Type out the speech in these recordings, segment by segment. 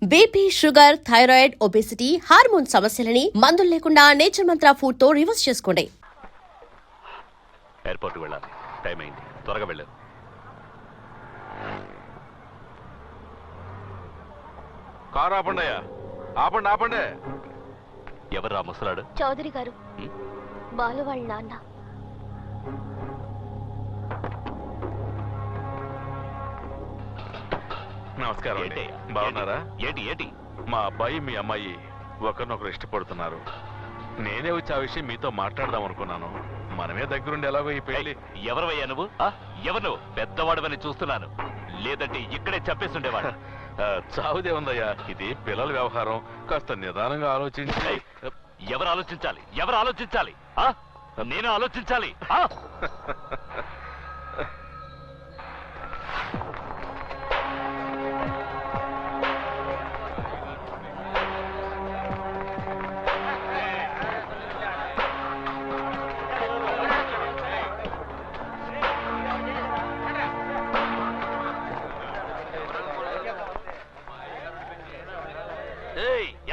BP, sugar, thyroid, obesity, hormone సమస్యలని మందులు లేకుండా నేచర్ మంత్ర ఫుడ్ తో రివర్స్ చేసుకోండి. ఎయిర్పోర్ట్కి వెళ్ళాలి, టైం అయింది, త్వరగా వెళ్ళు. కారు ఆపండి అయ్యా, ఆపండి ఆపండి. ఎవర్రా ముసలాడు? చౌదరి గారు, బాలు వాళ్ళ నాన్న. నమస్కారం అండి, బాగున్నారా? ఏంటి ఏంటి? మా అబ్బాయి మీ అమ్మాయి ఒకరినొకరు ఇష్టపడుతున్నారు. నేనే వచ్చి ఆ విషయం మీతో మాట్లాడదాం అనుకున్నాను. మనమే దగ్గరుండి ఎలాగో ఈ పెళ్లి. ఎవరివయ్యా నువ్వు? ఎవరు నువ్వు? పెద్దవాడవని చూస్తున్నాను, లేదంటే ఇక్కడే చెప్పేస్తుండేవాడు. చావుదే ఉందయ్యా, ఇది పిల్లల వ్యవహారం, కాస్త నిదానంగా ఆలోచించి. ఎవరు ఆలోచించాలి? ఎవరు ఆలోచించాలి? నేను ఆలోచించాలి.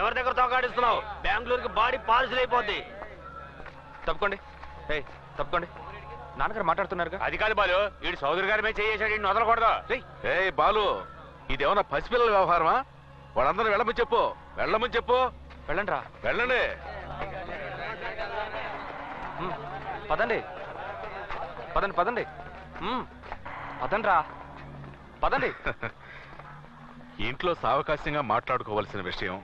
ఎవరి దగ్గర తోకాడిస్తున్నావు? బెంగళూరుకి బాడీ పాలసీలు అయిపోద్ది. తప్పుకోండి, తప్పుకోండి. నాన్నగారు మాట్లాడుతున్నారు. అది కాదు బాలు, వీడు సోదరు గారి మీద చేసాడు, వదలకూడదు. ఏ బాలు, ఇదేమన్నా పసిపిల్లల వ్యవహారమా? వాళ్ళందరూ వెళ్ళమని చెప్పు, వెళ్ళమని చెప్పు. వెళ్ళండి రా, వెళ్ళండి. పదండి పదండి పదండి పదండి రా, పదండి. ఇంట్లో సావకాశంగా మాట్లాడుకోవాల్సిన విషయం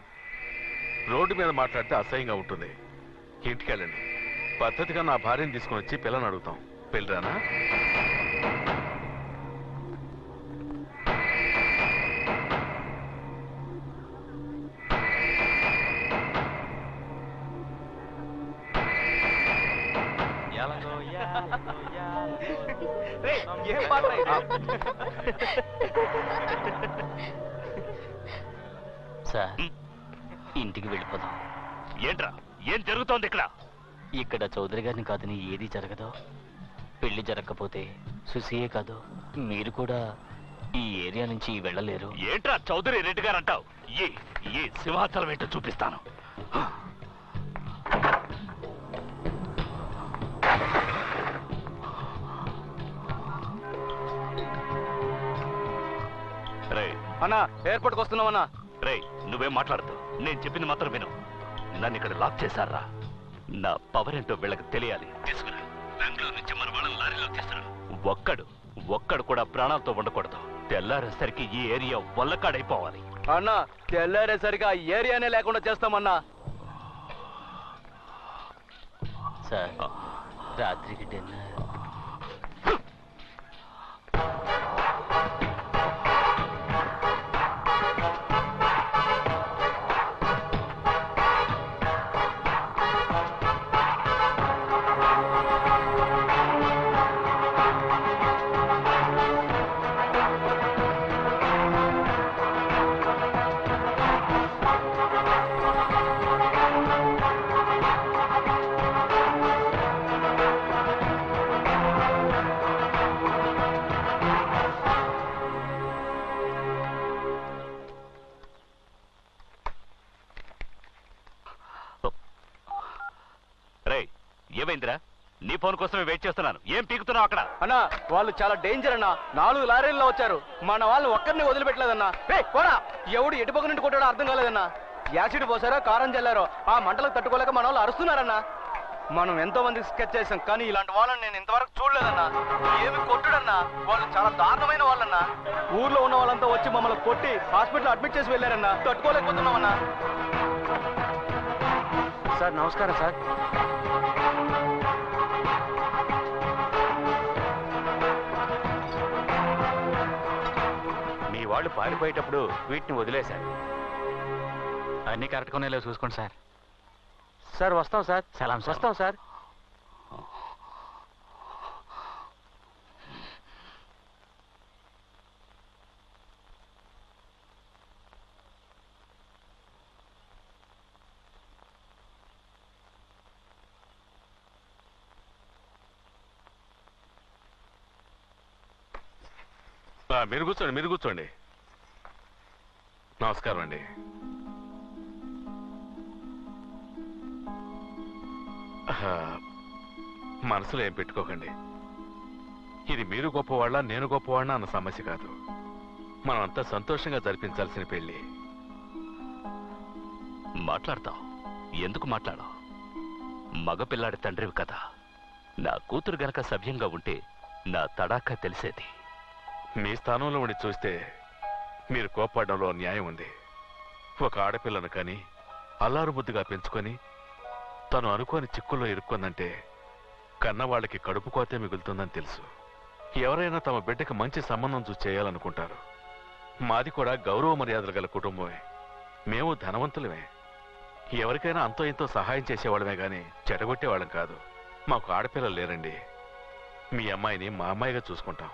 రోడ్డు మీద మాట్లాడితే అసహ్యంగా ఉంటుంది. ఇంటికెళ్ళండి. పద్ధతిగా నా భార్యను తీసుకుని వచ్చి పిల్లని అడుగుతాం. పెళ్ళరానా? సార్, ఇంటికి వెళ్ళిపోదాం. ఏంట్రా, ఏం జరుగుతోంది ఇక్కడ? ఇక్కడ చౌదరి గారిని కాదని ఏది జరగదు. పెళ్లి జరగకపోతే సుశీయే కాదు, మీరు కూడా ఈ ఏరియా నుంచి వెళ్ళలేరు. ఏంట్రా చౌదరి రెడ్డి గారు అంటావు? ఈ సింహాచలం ఏంటో చూపిస్తాను. రే అన్నా, ఎయిర్పోర్ట్కి వస్తున్నామన్నా. రే, నువ్వేం మాట్లాడదు, నేను చెప్పింది మాత్రం విను. నన్ను ఇక్కడ లాక్ చేశారా? నా పవర్ ఏంటో వీళ్ళకి తెలియాలి. తీసుకురా, బెంగళూరు నుంచి మన వాళ్ళని లారీలో తీసుకురా. ఒక్కడు కూడా ప్రాణాలతో ఉండకూడదు. తెల్లారేసరికి ఈ ఏరియా వల్లకాడైపోవాలి. అన్నా, తెల్లారేసరికి ఆ ఏరియానే లేకుండా చేస్తామన్నా. సార్, రాత్రికి డిన్నర్. ఏమైందిరా? నీ ఫోన్ కోసమే వెయిట్ చేస్తున్నాను. ఏం పీకుతున్నావు అక్కడ? అన్నా, వాళ్ళు చాలా డేంజర్ అన్నా. 4 లారీల్లో వచ్చారు. మన వాళ్ళు ఒక్కరిని వదిలిపెట్టలేదన్నా. పోరా, ఎవడు ఎటుపక్క నుండి కొట్టాడో అర్థం కాలేదన్నా. యాసిడ్ పోసారో కారం చల్లారో ఆ మంటలకు తట్టుకోలేక మన వాళ్ళు అరుస్తున్నారన్నా. మనం ఎంతో మందికి స్కెచ్ చేసాం, కానీ ఇలాంటి వాళ్ళని నేను ఇంతవరకు చూడలేదన్నా. ఏమి కొట్టుడన్నా, వాళ్ళు చాలా దారుణమైన వాళ్ళన్నా. ఊర్లో ఉన్న వాళ్ళంతా వచ్చి మమ్మల్ని కొట్టి హాస్పిటల్ అడ్మిట్ చేసి వెళ్ళారన్నా. తట్టుకోలేకపోతున్నామన్నా. సార్ నమస్కారం సార్. మీ వాళ్ళు పారిపోయేటప్పుడు వీటిని వదిలేశారు. అన్ని కరెక్ట్గానే లేవు, చూసుకోండి సార్. సార్ వస్తాం సార్. సలాం సార్. వస్తాం సార్. మీరు కూర్చోండి, మీరు కూర్చోండి. నమస్కారం అండి. మనసులో ఏం పెట్టుకోకండి. ఇది మీరు గొప్పవాళ్ళ నేను గొప్పవాళ్ళ అన్న సమస్య కాదు. మనం అంతా సంతోషంగా జరిపించాల్సిన పెళ్లి. మాట్లాడతావు, ఎందుకు మాట్లాడవు? మగపిల్లాడి తండ్రివి కదా. నా కూతురు గనక సవ్యంగా ఉంటే నా తడాకా తెలిసేది. మీ స్థానంలో ఉండి చూస్తే మీరు కోప్పడంలో న్యాయం ఉంది. ఒక ఆడపిల్లను కానీ అల్లారు ముద్దుగా పెంచుకొని తను అనుకోని చిక్కుల్లో ఇరుక్కుందంటే కన్నవాళ్ళకి కడుపు కోతే మిగులుతుందని తెలుసు. ఎవరైనా తమ బిడ్డకి మంచి సంబంధం చూసి చేయాలనుకుంటారు. మాది కూడా గౌరవ మర్యాదలు గల కుటుంబమే. మేము ధనవంతులమే. ఎవరికైనా అంతో ఇంతో సహాయం చేసేవాళ్ళమే గాని చెడగొట్టేవాళ్ళం కాదు. మాకు ఆడపిల్లలు లేరండి. మీ అమ్మాయిని మా అమ్మాయిగా చూసుకుంటాం.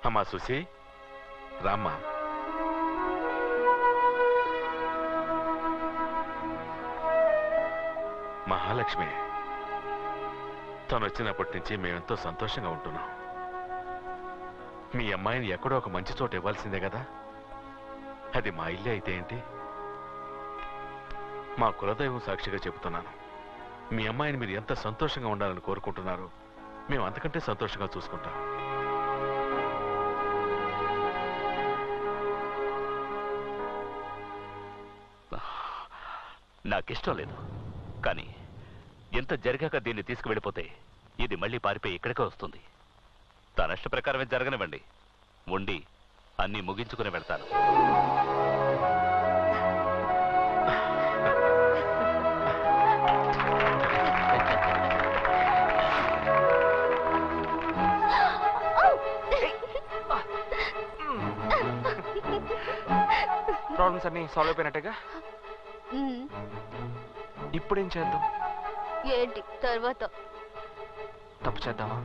అమ్మా సుశీ, రామ్మా. మహాలక్ష్మి, తను వచ్చినప్పటి నుంచి మేమెంతో సంతోషంగా ఉంటున్నాం. మీ అమ్మాయిని ఎక్కడో ఒక మంచి చోట ఇవ్వాల్సిందే కదా. అది మా ఇల్లే అయితే ఏంటి? మా కులదైవం సాక్షిగా చెబుతున్నాను. మీ అమ్మాయిని మీరు ఎంత సంతోషంగా ఉండాలని కోరుకుంటున్నారో మేము అంతకంటే సంతోషంగా చూసుకుంటాం. నాకిష్టం లేదు, కానీ ఎంత జరిగాక దీన్ని తీసుకువెళ్ళిపోతే ఇది మళ్ళీ పారిపోయి ఇక్కడికే వస్తుంది. తన ఇష్ట ప్రకారమే జరగనివ్వండి. ఉండి అన్నీ ముగించుకుని వెళ్తాను. ప్రాబ్లమ్స్ అన్ని సాల్వ్ అయిపోయినట్టుగా. ఉమ్, ఇప్పుడేం చేద్దాం? ఏంటి తర్వాత? తప్పు చేద్దామా?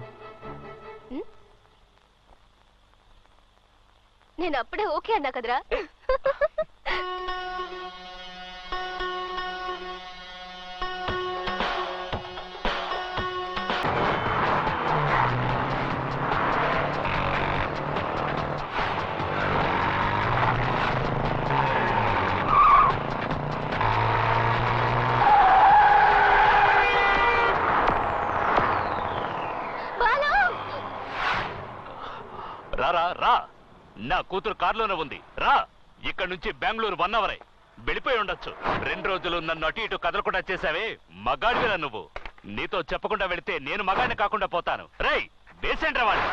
నేను అప్పుడే ఓకే అన్నా కదరా. రారా రా, నా కూతురు కారులోనే ఉంది. రా, ఇక్కడ నుంచి బెంగళూరు 1 అవరే వెళ్ళిపోయి ఉండొచ్చు. 2 రోజులు నన్ను అటు ఇటు కదలకుండా చేసావే, మగాడివిరా నువ్వు. నీతో చెప్పకుండా వెళితే నేను మగాడిని కాకుండా పోతాను. రేయ్, వేసేంట్రా వాడిని.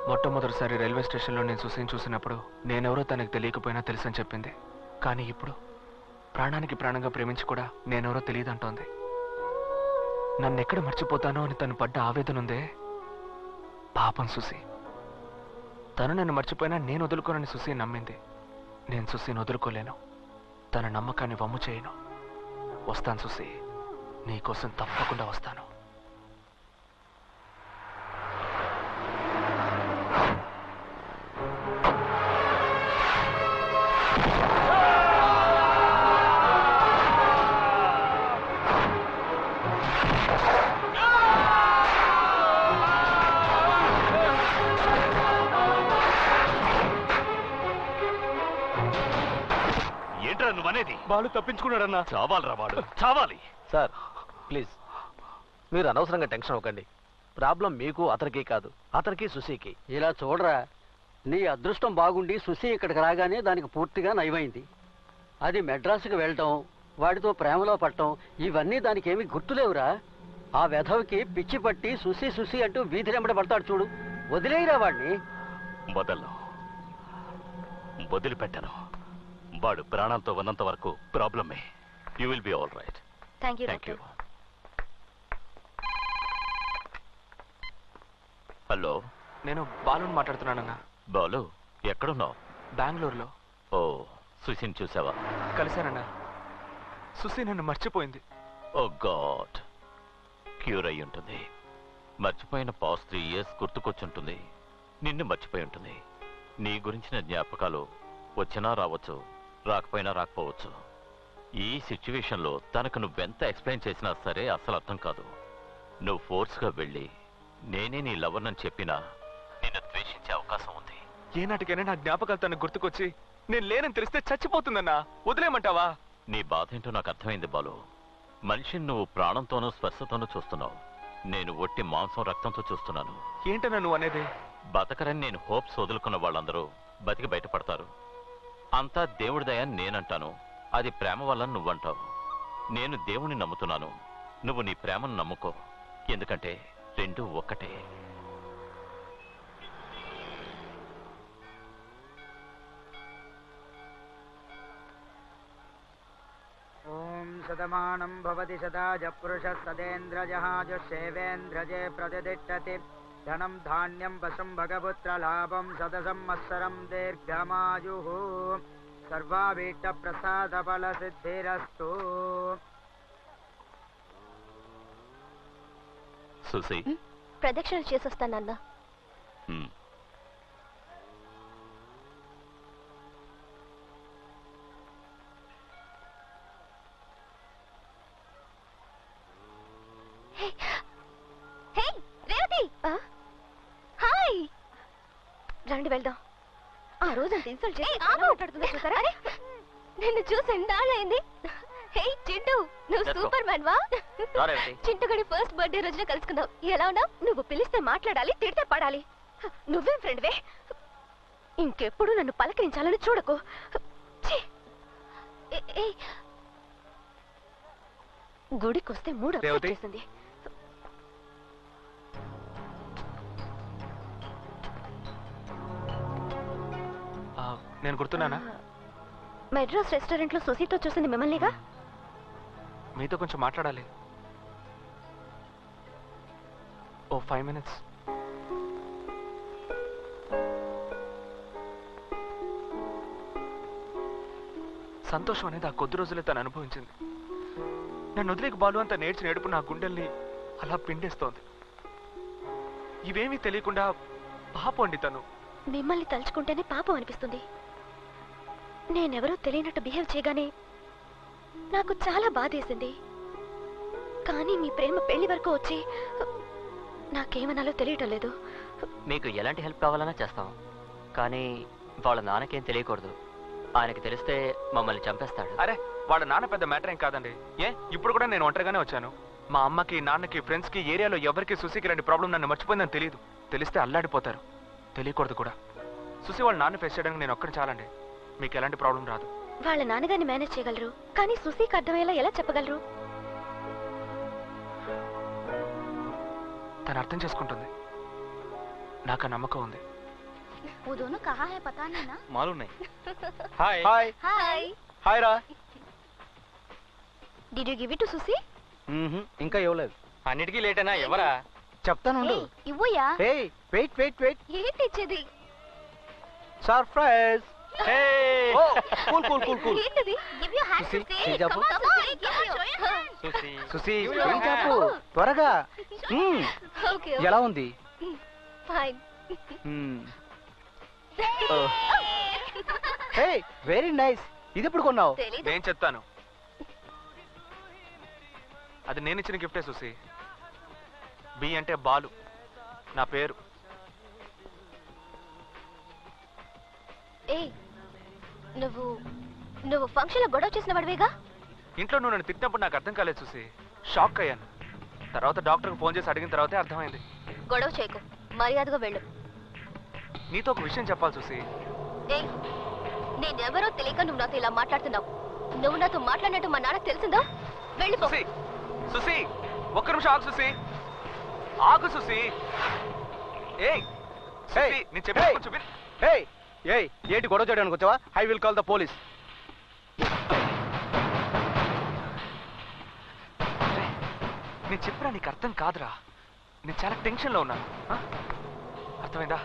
మొట్టమొదటిసారి రైల్వే స్టేషన్లో నేను సుసీని చూసినప్పుడు నేనెవరో తనకు తెలియకపోయినా తెలుసని చెప్పింది. కానీ ఇప్పుడు ప్రాణానికి ప్రాణంగా ప్రేమించి కూడా నేనెవరో తెలియదంటోంది. నన్నెక్కడ మర్చిపోతానో అని తను పడ్డ ఆవేదన ఉందే, పాపం సుసి. తను నన్ను మర్చిపోయినా నేను వదులుకోనని సుసి నమ్మింది. నేను సుసీని వదులుకోలేను. తన నమ్మకాన్ని వమ్ము చేయను. వస్తాను సుసి, నీకోసం తప్పకుండా వస్తాను. ఏంట్రా నువ్వనేది? బాలు తప్పించుకున్నాడన్నా. చావాలరా వాడు, చావాలి. సార్ ప్లీజ్ మీరు అనవసరంగా టెన్షన్ అవ్వకండి. ప్రాబ్లం మీకు అతనికి కాదు, అతనికి సుశీకి. ఇలా చూడరా, నీ అదృష్టం బాగుండి సుశీ ఇక్కడికి రాగానే దానికి పూర్తిగా నయమైంది. అది మెడ్రాసుకు వెళ్ళటం, వాడితో ప్రేమలో పడటం, ఇవన్నీ దానికి ఏమీ గుర్తులేవురా. ఆ వెధవకి పిచ్చి పట్టి సుశీ సుశీ అంటూ వీధి వెంబడి పడతాడు చూడు. వదిలేయరా వాడిని. వదిలిపెట్టను. వాడు ప్రాణాలతో ఉన్నంత వరకు ప్రాబ్లమే. You will be all right. Thank you thank you. Hello, నేను బాలుని మాట్లాడుతున్నానన్నా. బాలు ఎక్కడున్నావు? బెంగళూరులో. ఓ, సుశీని చూసావా? కలిశానన్నా. సుశీ నన్ను మర్చిపోయింది. ఓ గాడ్, క్యూర్ అయి ఉంటుంది. మర్చిపోయిన పాస్ట్ 3 years గుర్తుకొచ్చుంటుంది. నిన్ను మర్చిపోయి ఉంటుంది. నీ గురించిన జ్ఞాపకాలు వచ్చినా రావచ్చు, రాకపోయినా రాకపోవచ్చు. ఈ సిచ్యువేషన్లో తనకు నువ్వెంత ఎక్స్ప్లెయిన్ చేసినా సరే అసలు అర్థం కాదు. నువ్వు ఫోర్స్గా వెళ్ళి నేనే నీ లవర్నని చెప్పినా నిన్ను ద్వేషించే అవకాశం ఉంది. ఏనాటికైనా నా జ్ఞాపకాలు తనకు గుర్తుకొచ్చి నేను లేనని తెలిస్తే చచ్చిపోతుందన్నా. వదిలేయమంటావా? నీ బాధ ఏంటో నాకు అర్థమైంది బాలు. మనిషిని నువ్వు ప్రాణంతోనూ స్పర్శతోనూ చూస్తున్నావు. నేను ఒట్టి మాంసం రక్తంతో చూస్తున్నాను. ఏంటన్నా నువ్వు అనేది? బతకరని నేను హోప్స్ వదులుకున్న వాళ్ళందరూ బతికి బయటపడతారు. అంతా దేవుడి దయ అని నేనంటాను. అది ప్రేమ వల్ల నువ్వంటావు. నేను దేవుణ్ణి నమ్ముతున్నాను, నువ్వు నీ ప్రేమను నమ్ముకో. ఎందుకంటే రెండూ ఒక్కటే. ఓం శతమానం భవతి శతాజ పురుష సదేంద్రజహాజుషేవేంద్రజే ప్రతిష్టతి ధనం ధాన్యం వశం భగపుత్ర లాభం శతసంవత్సరం దీర్ఘమాయు సర్వాభీష్ట ప్రసాద ఫల సిద్ధిరస్తు. సుసి, ప్రదక్షిణలు చేసొస్తానన్నా. హ్మ్. రండి వెళ్దాం. ఆ రోజు అంత ఇన్సల్ట్ చేసి మాట్లాడుతుందో చూసారా? నిన్ను చూసి ఎన్నాళ్ళైంది. హే చింటూ, నువ్వు సూపర్ మ్యాన్ వా. చింటూ గడి ఫస్ట్ బర్త్డే రోజున కలుసుకుందాం. ఎలా ఉన్నావు? నువ్వు పిలిస్తే మాట్లాడాలి, తిడితే పడాలి. నువ్వేం ఫ్రెండ్వే? ఇంకెప్పుడు నన్ను పలకరించాలని చూడకు. గుడికొస్తే మూడు వచ్చేసింది. నేను గుర్తున్నానా? మెడ్రాస్ రెస్టారెంట్ లో సుసీతో చూసింది మిమ్మల్నిగా. మీతో కొంచెం మాట్లాడాలి. ఓ 5 minutes. సంతోషం అనేది ఆ కొద్ది రోజులే తను అనుభవించింది. నన్ను వదిలేక బాలు అంతా నేర్చి నేడుపు నా గుండెల్ని అలా పిండేస్తోంది. ఇవేమీ తెలియకుండా పాపండి తను. మిమ్మల్ని తలుచుకుంటేనే పాపం అనిపిస్తుంది. నేనెవరో తెలియనట్టు బిహేవ్ చేయగానే నాకు చాలా బాధేసింది. కానీ మీ ప్రేమ పెళ్లి వరకు వచ్చి నాకేమనాలో తెలియటం లేదు. మీకు ఎలాంటి హెల్ప్ కావాలన్నా చేస్తాం, కానీ వాళ్ళ నాన్నకేం తెలియకూడదు. ఆయనకి తెలిస్తే మమ్మల్ని చంపేస్తాడు. అరే వాళ్ళ నాన్న పెద్ద మ్యాటర్ ఏం కాదండి. ఇప్పుడు కూడా నేను ఒంటరిగానే వచ్చాను. మా అమ్మకి, నాన్నకి, ఫ్రెండ్స్కి, ఏరియాలో ఎవరికి సుశీకి ఇలాంటి ప్రాబ్లం నన్ను మర్చిపోయిందని తెలియదు. తెలిస్తే అల్లాడిపోతారు. తెలియకూడదు కూడా. సుశీ వాళ్ళ నాన్న ఫేస్ చేయడానికి నేను ఒక్కడి చాలండి. మీకు ఎలాంటి ప్రాబ్లం రాదు. వాళ్ళ నాన్నగారిని మేనేజ్ చేయగలరు, కానీ సుశీకి అర్థమయ్యేలా ఎలా చెప్పగలరు? తను అర్థం చేసుకుంటుంది. నాకు ఆ నమ్మకం ఉంది. హాయ్ హాయ్ రా. Did you give it to Susie? ఇంకా ఇవ్వలేదు. అన్నిటికీ లేట్ అయినా ఎవరా? చెప్తాను. ఇవ్వయా? వెయిట్ ఏంటి ఇచ్చేది? సర్ప్రైజ్. కూల్. ఏంటిది? Give your hand, Susie, Susie. చేయి చాపు. Come on, give your hand. Sushi చాపు త్వరగా. Okay. ఎలా ఉంది? Fine. Very nice. ఇది ఎప్పుడు కొన్నావు? తెలీదు. నేను చెప్తాను. అది నేను ఇచ్చిన గిఫ్టే సుశీ. బి అంటే బాలు, నా పేరు. నువ్వు ఫంక్షన్ లో గొడవ చేసిన వాడివేగా? ఇంట్లో నువ్వు నన్ను తిట్టినప్పుడు నాకు అర్థం కాలేదు చూసి షాక్ అయ్యాను. తర్వాత డాక్టర్కి ఫోన్ చేసి అడిగిన తర్వాతే అర్థమైంది. గొడవ చేయకు, మర్యాదగా వెళ్ళు. నీతో ఒక విషయం చెప్పాలి చూసి. నేనెవరో తెలియక నువ్వు నాతో ఇలా మాట్లాడుతున్నావు. నువ్వు నాతో మాట్లాడినట్టు మా నాన్నకు తెలిసిందా? వెళ్ళిపో. సుశీ ఒక్క నిమిషం ఆగు సుశీ. ఆగు సుశీ. నేను చెప్పేది కొంచెం విను. ఏంటి గొడవ చేయడానికి వచ్చావా? I will call the police. నేను చెప్పినా నీకు అర్థం కాదురా. నేను చాలా టెన్షన్లో ఉన్నాను. అర్థమైందా?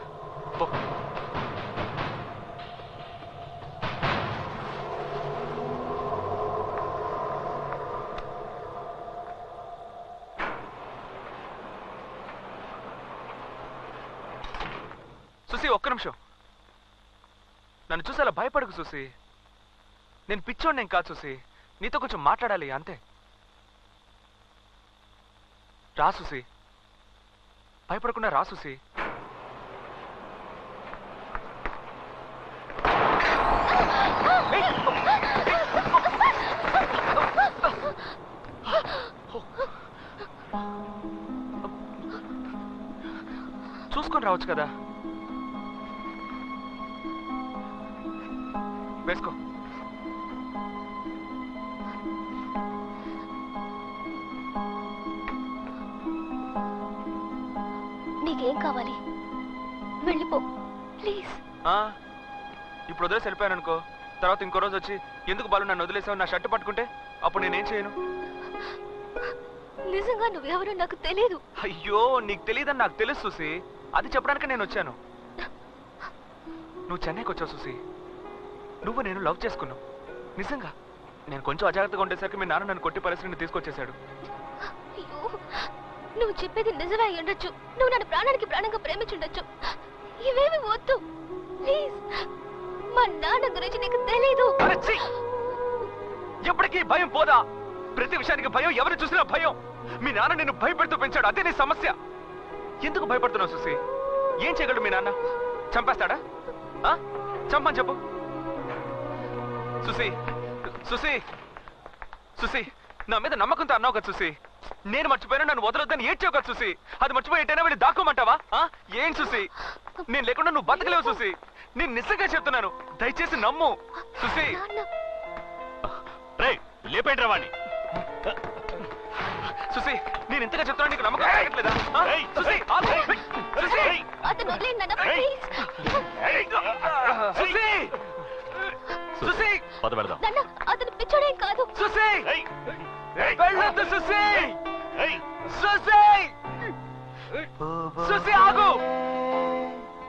సుశీ ఒక్క నిమిషం. నన్ను చూసి అలా భయపడకు సుశీ. నేను పిచ్చోడ్నేం కాదు సుశీ. నీతో కొంచెం మాట్లాడాలి అంతే. రా సుశీ, భయపడకుండా రా సుశీ. చూసుకొని రావచ్చు కదా. వేసుకో. నీకేం కావాలి? వెళ్ళిపో ప్లీజ్. ఇప్పుడు వదిలేసి వెళ్ళిపోయాను అనుకో. తర్వాత ఇంకో రోజు వచ్చి ఎందుకు బాలు నన్ను వదిలేసావు నా షర్టు పట్టుకుంటే అప్పుడు నేనేం చేయను? నిజంగా నువ్వెవరో నాకు తెలియదు. అయ్యో నీకు తెలియదని నాకు తెలుసు సుశీ. అది చెప్పడానికి నేను వచ్చాను. నువ్వు చెన్నైకి వచ్చావు సుశీ. నువ్వు నేను లవ్ చేసుకున్నావు నిజంగా. నేను కొంచెం అజాగ్రత్తగా ఉండేసరికి మీ నాన్న నన్ను కొట్టి పరిస్థితిని తీసుకొచ్చేశాడు. అయ్యో నువ్వు చెప్పేది నిజమే అయి ఉండొచ్చు. నువ్వు నన్ను ప్రాణానికి ప్రాణంగా ప్రేమించుండొచ్చు. ఇవేమి వద్దు ప్లీజ్. మా నాన్న గురించి నీకు తెలీదు. ఎప్పటికీ భయం పోదా? ప్రతి విషయానికి భయం, ఎవరు చూసినా భయం. మీ నాన్న నిన్ను భయపెడుతూ పెంచాడు, అదే నీ సమస్య. ఎందుకు భయపడుతున్నావు సుశీ? ఏం చేయగలడు మీ నాన్న? చంపేస్తాడా? చంపని చెప్పు. సుసి, సుసి, సుసి, నా మీద నమ్మకంతో అన్నావు కదా సుసి. నేను మర్చిపోయినా నన్ను వదలొద్దని ఏడ్చావు కదా సుసి. అది మర్చిపోయేటైనా వెళ్ళి దాక్కోమంటావా? ఏం సుసి, నేను లేకుండా నువ్వు బతకలేవు సుసి. నేను నిజంగా చెప్తున్నాను, దయచేసి నమ్ము సుసి. లేపేంట్రా వాణ్ణి. సుసి, నేను ఇంతగా చెప్తున్నా నీకు నమ్మకం కలగట్లేదా? సుసి, సుసి, అతను వదిలేయండి నాన్న, ప్లీజ్. సుసి, సుసి, పద వెళదాం. నాన్న, అతను పిచ్చోడేం కాదు. సుసి, వెళ్ళొద్దు సుసి. సుసి, సుసి ఆగు.